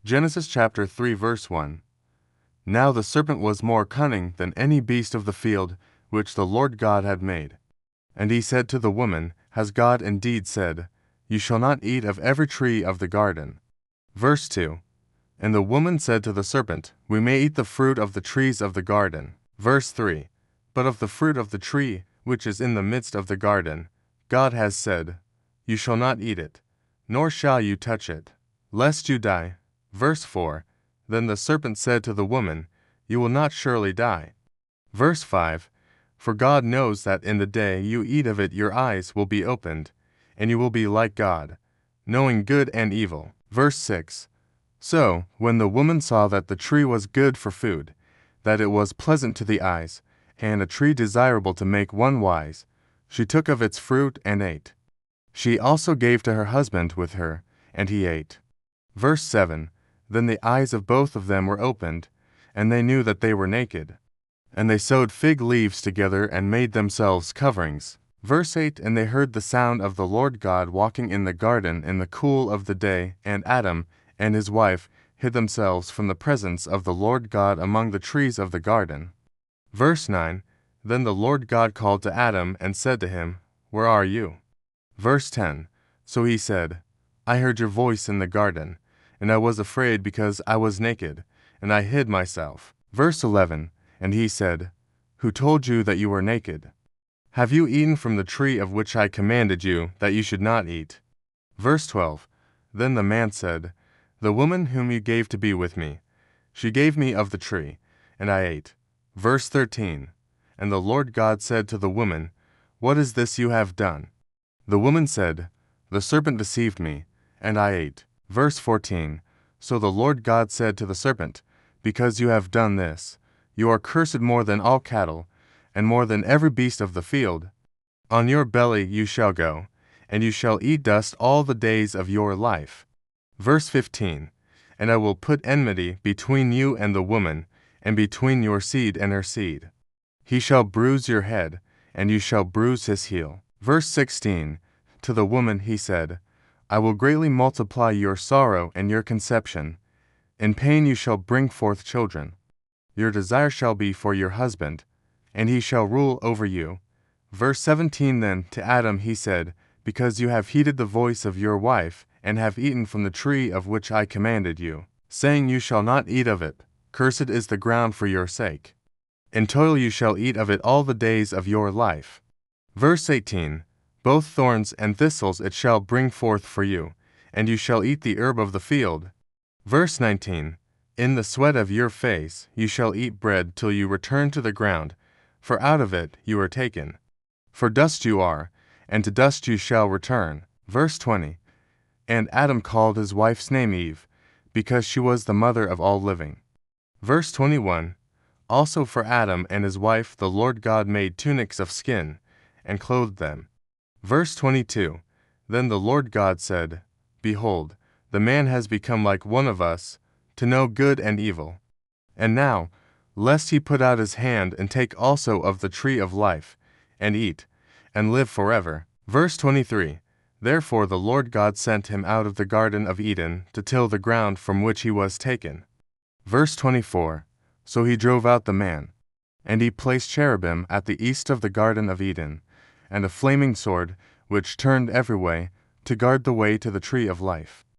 Genesis chapter 3 verse 1. Now the serpent was more cunning than any beast of the field which the Lord God had made. And he said to the woman, Has God indeed said, You shall not eat of every tree of the garden? Verse 2. And the woman said to the serpent, We may eat the fruit of the trees of the garden. Verse 3. But of the fruit of the tree which is in the midst of the garden, God has said, You shall not eat it, nor shall you touch it, lest you die. Verse 4. Then the serpent said to the woman, You will not surely die. Verse 5. For God knows that in the day you eat of it your eyes will be opened, and you will be like God, knowing good and evil. Verse 6. So, when the woman saw that the tree was good for food, that it was pleasant to the eyes, and a tree desirable to make one wise, she took of its fruit and ate. She also gave to her husband with her, and he ate. Verse 7. Then the eyes of both of them were opened, and they knew that they were naked. And they sewed fig leaves together and made themselves coverings. Verse 8. And they heard the sound of the Lord God walking in the garden in the cool of the day, and Adam and his wife hid themselves from the presence of the Lord God among the trees of the garden. Verse 9. Then the Lord God called to Adam and said to him, Where are you? Verse 10. So he said, I heard your voice in the garden, and I was afraid because I was naked, and I hid myself. Verse 11. And he said, Who told you that you were naked? Have you eaten from the tree of which I commanded you that you should not eat? Verse 12. Then the man said, The woman whom you gave to be with me, she gave me of the tree, and I ate. Verse 13. And the Lord God said to the woman, What is this you have done? The woman said, The serpent deceived me, and I ate. Verse 14. So the Lord God said to the serpent, Because you have done this, you are cursed more than all cattle, and more than every beast of the field. On your belly you shall go, and you shall eat dust all the days of your life. Verse 15. And I will put enmity between you and the woman, and between your seed and her seed. He shall bruise your head, and you shall bruise his heel. Verse 16. To the woman he said, I will greatly multiply your sorrow and your conception. In pain you shall bring forth children. Your desire shall be for your husband, and he shall rule over you. Verse 17. Then to Adam he said, Because you have heeded the voice of your wife, and have eaten from the tree of which I commanded you, saying you shall not eat of it, cursed is the ground for your sake. In toil you shall eat of it all the days of your life. Verse 18. Both thorns and thistles it shall bring forth for you, and you shall eat the herb of the field. Verse 19. In the sweat of your face you shall eat bread till you return to the ground, for out of it you are taken. For dust you are, and to dust you shall return. Verse 20. And Adam called his wife's name Eve, because she was the mother of all living. Verse 21. Also for Adam and his wife the Lord God made tunics of skin, and clothed them. Verse 22. Then the Lord God said, Behold, the man has become like one of us, to know good and evil. And now, lest he put out his hand and take also of the tree of life, and eat, and live forever. Verse 23. Therefore the Lord God sent him out of the Garden of Eden to till the ground from which he was taken. Verse 24. So he drove out the man. And he placed cherubim at the east of the Garden of Eden, and a flaming sword, which turned every way, to guard the way to the tree of life.